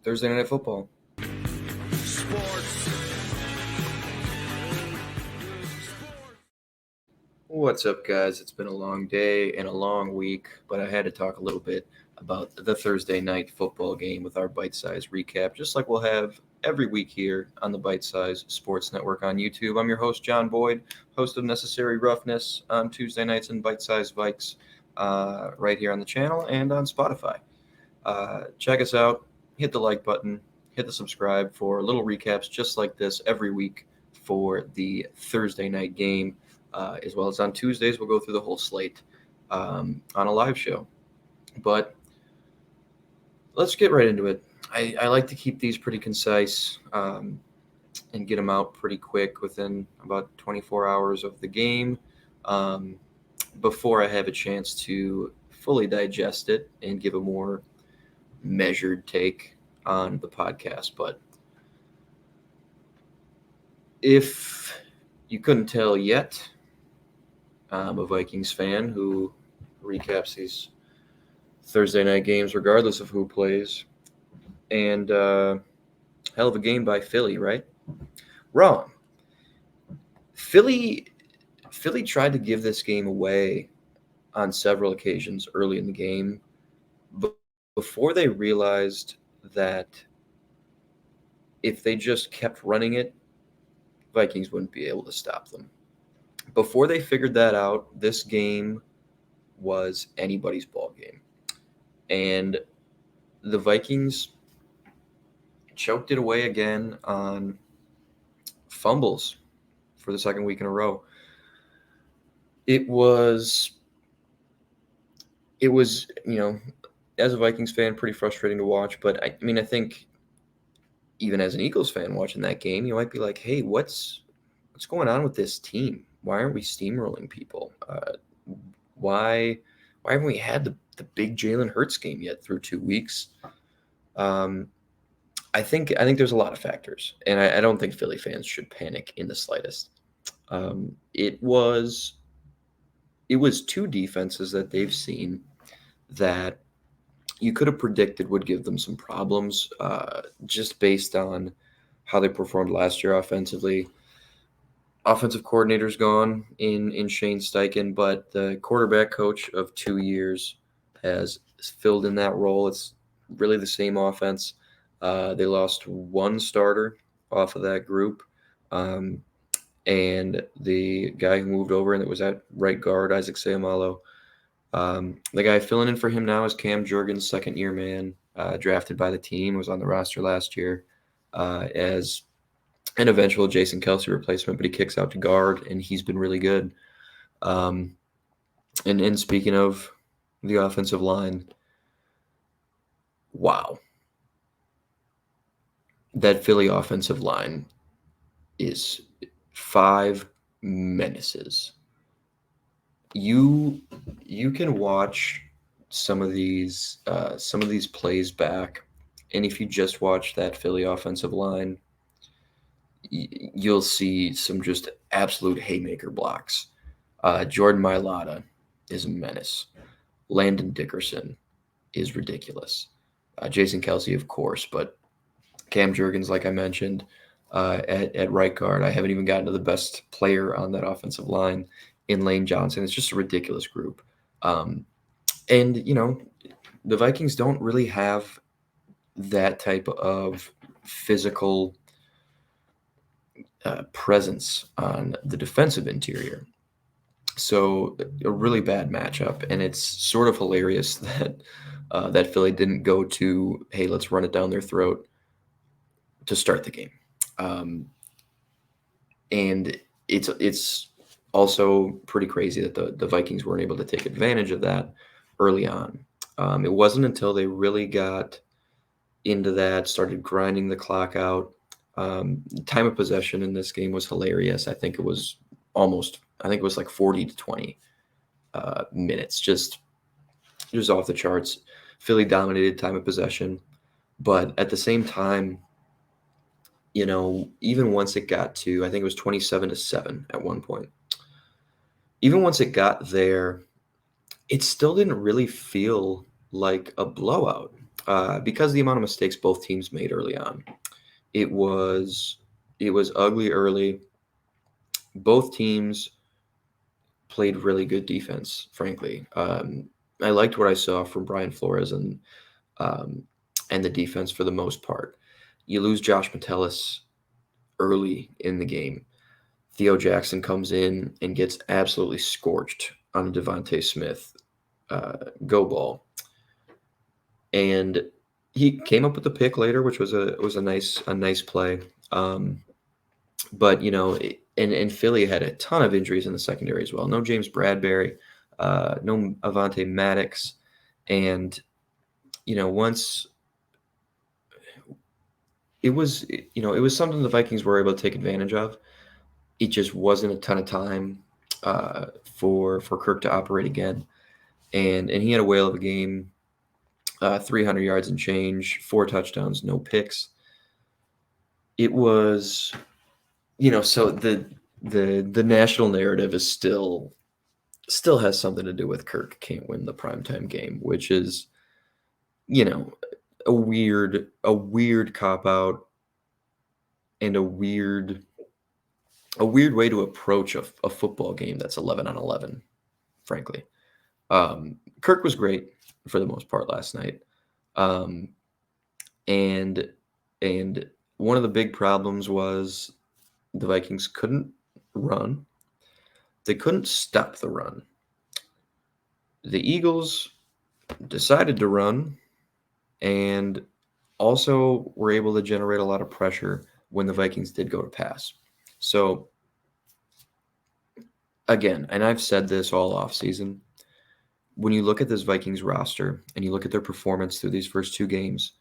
Thursday Night Football. Sports. What's up, guys? It's been a long day and a long week, but I had to talk a little bit about the Thursday Night Football game with our bite-sized recap, just like we'll have every week here on the Bite-Size Sports Network on YouTube. I'm your host, John Boyd, host of Necessary Roughness on Tuesday nights and Bite-Sized Vikes right here on the channel and on Spotify. Check us out, hit the like button, hit the subscribe for little recaps just like this every week for the Thursday night game, as well as on Tuesdays. We'll go through the whole slate on a live show. But let's get right into it. I like to keep these pretty concise and get them out pretty quick within about 24 hours of the game before I have a chance to fully digest it and give a more measured take on the podcast. But if you couldn't tell yet, I'm a Vikings fan who recaps these Thursday night games regardless of who plays. And hell of a game by Philly, right? Wrong. Philly tried to give this game away on several occasions early in the game, but before they realized that if they just kept running it, Vikings wouldn't be able to stop them. Before they figured that out, this game was anybody's ball game. And the Vikings choked it away again on fumbles for the second week in a row. It was, as a Vikings fan, pretty frustrating to watch. But I think even as an Eagles fan watching that game, you might be like, hey, what's going on with this team? Why aren't we steamrolling people? Why haven't we had the big Jalen Hurts game yet through 2 weeks? I think there's a lot of factors, and I don't think Philly fans should panic in the slightest. It was two defenses that they've seen that you could have predicted would give them some problems just based on how they performed last year offensively. Offensive coordinator's gone in Shane Steichen, but the quarterback coach of 2 years has filled in that role. It's really the same offense. They lost one starter off of that group, and the guy who moved over and it was at right guard, Isaac Seumalo. The guy filling in for him now is Cam Jurgens, second-year man, drafted by the team, was on the roster last year as an eventual Jason Kelce replacement, but he kicks out to guard, and he's been really good. And speaking of the offensive line, wow. That Philly offensive line is 5 menaces. You can watch some of these plays back, and if you just watch that Philly offensive line, you'll see some just absolute haymaker blocks. Jordan Mailata is a menace. Landon Dickerson is ridiculous. Jason Kelce, of course, but Cam Jurgens, like I mentioned, at right guard. I haven't even gotten to the best player on that offensive line in Lane Johnson. It's just a ridiculous group. And, the Vikings don't really have that type of physical presence on the defensive interior. So a really bad matchup, and it's sort of hilarious that that Philly didn't go to, hey, let's run it down their throat to start the game. And it's also pretty crazy that the Vikings weren't able to take advantage of that early on. It wasn't until they really got into that, started grinding the clock out. Time of possession in this game was hilarious. I think it was like 40 to 20 minutes, just off the charts. Philly dominated time of possession, but at the same time, even once it got to, I think it was 27-7 at one point. Even once it got there, it still didn't really feel like a blowout. because the amount of mistakes both teams made early on. It was ugly early. Both teams played really good defense, frankly. I liked what I saw from Brian Flores um, and the defense for the most part. You lose Josh Metellus early in the game. Theo Jackson comes in and gets absolutely scorched on a Devontae Smith go ball, and he came up with the pick later, which was a nice play. Um, but and Philly had a ton of injuries in the secondary as well. No James Bradbury, no Avante Maddox, and once it was something the Vikings were able to take advantage of. It just wasn't a ton of time for Kirk to operate again, and he had a whale of a game, 300 yards and change, 4 touchdowns, no picks. It was, so the national narrative is still has something to do with Kirk can't win the primetime game, which is, you know, a weird cop out and a weird way to approach a football game that's 11 on 11, frankly. Kirk was great for the most part last night. Um, and and one of the big problems was the Vikings couldn't run. They couldn't stop the run. The Eagles decided to run and also were able to generate a lot of pressure when the Vikings did go to pass. So again, and I've said this all offseason, when you look at this Vikings roster and you look at their performance through these first 2 games,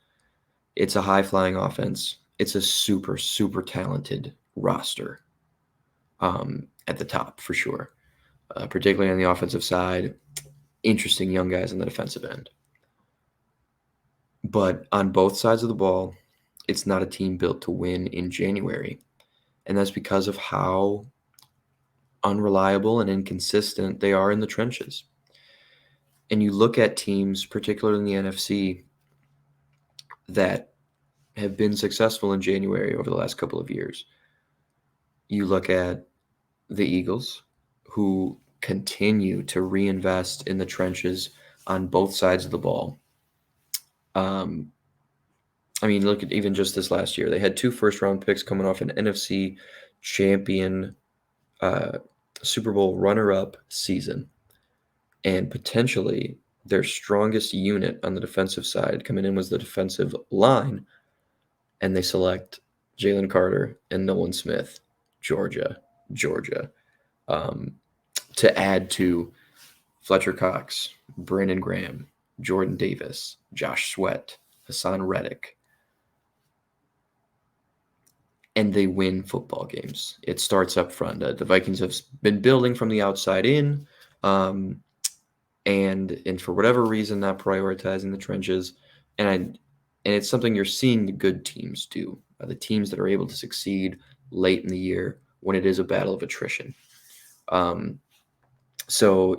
it's a high-flying offense. It's a super, super talented roster at the top for sure, particularly on the offensive side. Interesting young guys on the defensive end. But on both sides of the ball, it's not a team built to win in January. And that's because of how unreliable and inconsistent they are in the trenches. And you look at teams, particularly in the NFC, that have been successful in January over the last couple of years. You look at the Eagles, who continue to reinvest in the trenches on both sides of the ball. I mean, look at even just this last year. They had 2 first-round picks coming off an NFC champion, Super Bowl runner-up season, and potentially their strongest unit on the defensive side coming in was the defensive line, and they select Jalen Carter and Nolan Smith, Georgia, to add to Fletcher Cox, Brandon Graham, Jordan Davis, Josh Sweat, Hassan Reddick, and they win football games. It starts up front. The Vikings have been building from the outside in, and for whatever reason, not prioritizing the trenches. And it's something you're seeing the good teams do. The teams that are able to succeed late in the year when it is a battle of attrition. So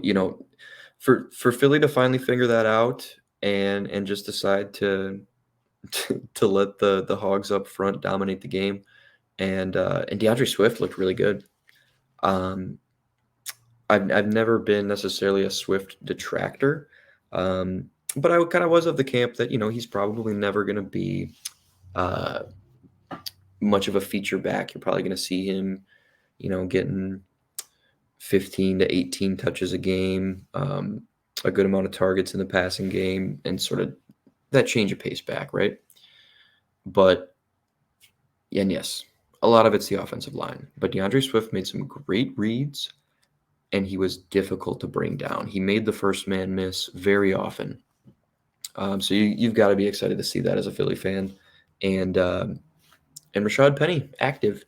for Philly to finally figure that out and just decide to let the Hogs up front dominate the game. And DeAndre Swift looked really good. I've never been necessarily a Swift detractor, but I kind of was of the camp that he's probably never going to be much of a feature back. You're probably going to see him, getting 15 to 18 touches a game, a good amount of targets in the passing game, and sort of that change of pace back, right? But and yes, a lot of it's the offensive line. But DeAndre Swift made some great reads, and he was difficult to bring down. He made the first man miss very often. So you've got to be excited to see that as a Philly fan. And Rashad Penny active,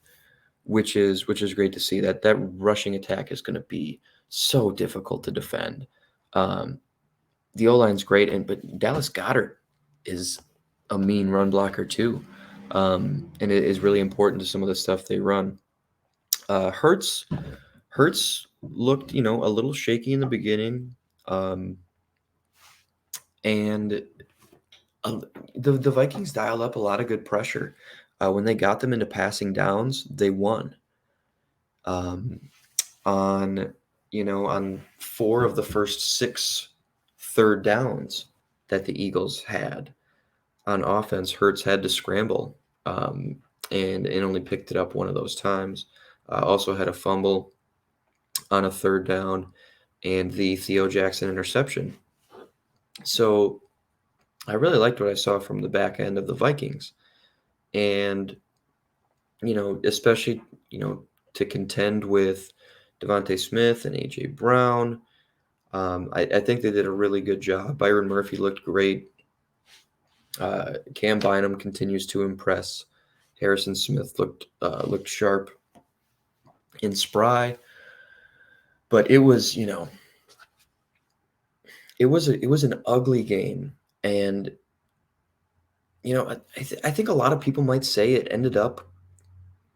which is great to see. That rushing attack is going to be so difficult to defend. The O-line's great, but Dallas Goedert is a mean run blocker too. And it is really important to some of the stuff they run. Hurts looked, a little shaky in the beginning, and Um, the Vikings dialed up a lot of good pressure. When they got them into passing downs, they won. Um, on on 4 of the first 6 third downs that the Eagles had on offense, Hurts had to scramble, and only picked it up one of those times. Also had a fumble on a third down and the Theo Jackson interception. So I really liked what I saw from the back end of the Vikings. And, especially, to contend with Devontae Smith and A.J. Brown. I think they did a really good job. Byron Murphy looked great. Cam Bynum continues to impress. Harrison Smith looked sharp and spry. But it was, it was an ugly game. And, I think a lot of people might say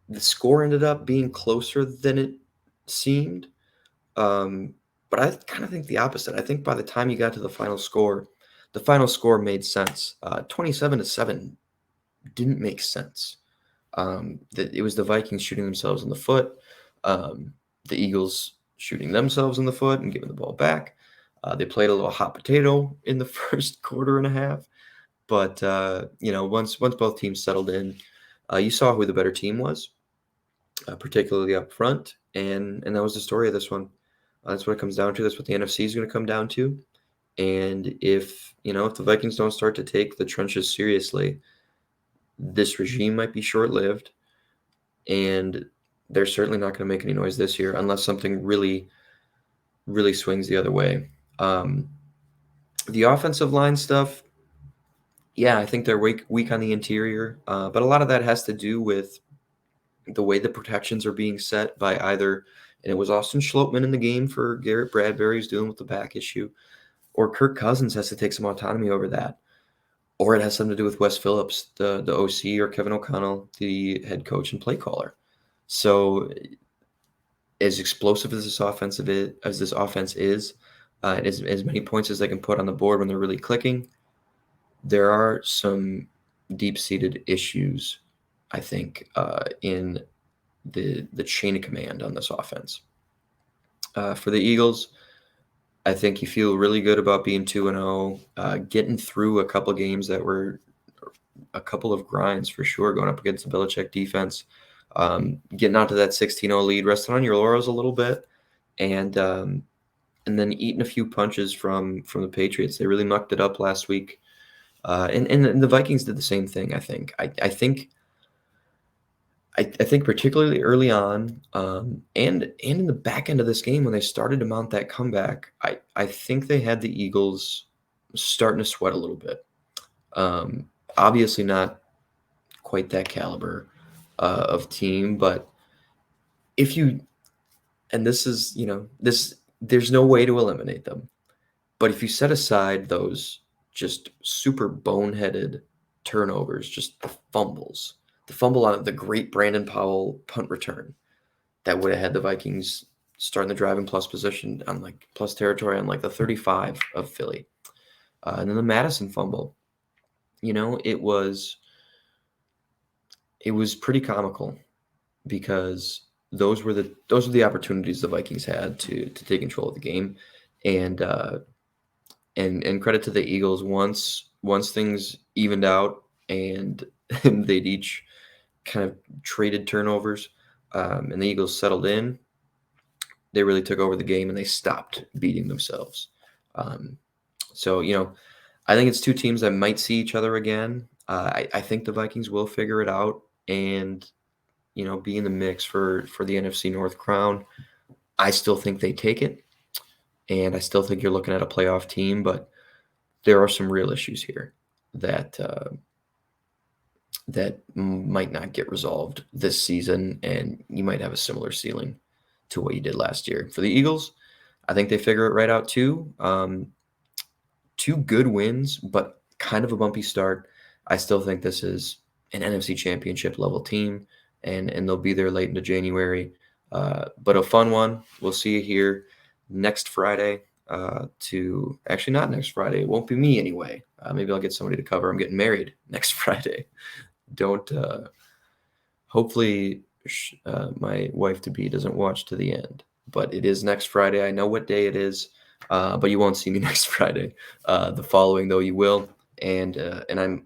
the score ended up being closer than it seemed. Um, but I kind of think the opposite. I think by the time you got to the final score made sense. 27-7 didn't make sense. That it was the Vikings shooting themselves in the foot, the Eagles shooting themselves in the foot and giving the ball back. They played a little hot potato in the first quarter and a half, but once both teams settled in, you saw who the better team was, particularly up front, and that was the story of this one. That's what it comes down to. That's what the NFC is going to come down to. And if the Vikings don't start to take the trenches seriously, this regime might be short-lived, and they're certainly not going to make any noise this year unless something really, really swings the other way. The offensive line stuff, yeah, I think they're weak on the interior, but a lot of that has to do with the way the protections are being set by either, and it was Austin Schlottman in the game for Garrett Bradbury, who's dealing with the back issue, or Kirk Cousins has to take some autonomy over that. Or it has something to do with Wes Phillips, the OC, or Kevin O'Connell, the head coach and play caller. So, as explosive as this offense is, and as many points as they can put on the board when they're really clicking, there are some deep-seated issues, I think, in the chain of command on this offense. For the Eagles, I think you feel really good about being 2-0, getting through a couple games that were a couple of grinds for sure, going up against the Belichick defense, getting out to that 16-0 lead, resting on your laurels a little bit, and then eating a few punches from the Patriots. They really mucked it up last week, and the Vikings did the same thing. I think. I think particularly early on, and in the back end of this game when they started to mount that comeback, I think they had the Eagles starting to sweat a little bit. Obviously not quite that caliber of team, but if you, and this is, there's no way to eliminate them. But if you set aside those just super boneheaded turnovers, just the fumble on the great Brandon Powell punt return that would have had the Vikings starting the drive in plus position on plus territory on the 35 of Philly. And then the Madison fumble, it was pretty comical because those were the opportunities the Vikings had to take control of the game, and credit to the Eagles once things evened out and they'd each kind of traded turnovers, and the Eagles settled in. They really took over the game and they stopped beating themselves. So I think it's two teams that might see each other again. I think the Vikings will figure it out and be in the mix for the NFC North crown. I still think they take it, and I still think you're looking at a playoff team, but there are some real issues here that might not get resolved this season, and you might have a similar ceiling to what you did last year. For the Eagles, I think they figure it right out too. 2 good wins, but kind of a bumpy start. I still think this is an NFC Championship level team, and they'll be there late into January. But a fun one. We'll see you here next Friday to actually not next Friday. It won't be me anyway. Maybe I'll get somebody to cover. I'm getting married next Friday. Don't. Hopefully, my wife-to-be doesn't watch to the end. But it is next Friday. I know what day it is, but you won't see me next Friday. The following, though, you will, and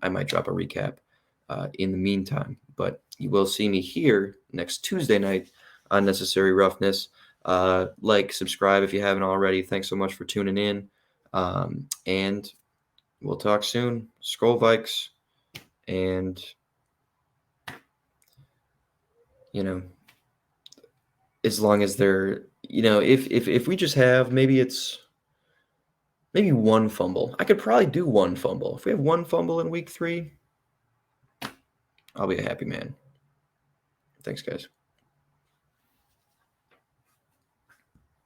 I might drop a recap in the meantime. But you will see me here next Tuesday night on Necessary Roughness. Like, subscribe if you haven't already. Thanks so much for tuning in, and we'll talk soon. Skol Vikes, and you know. As long as they're, if we just have maybe one fumble. I could probably do one fumble. If we have one fumble in week 3, I'll be a happy man. Thanks, guys.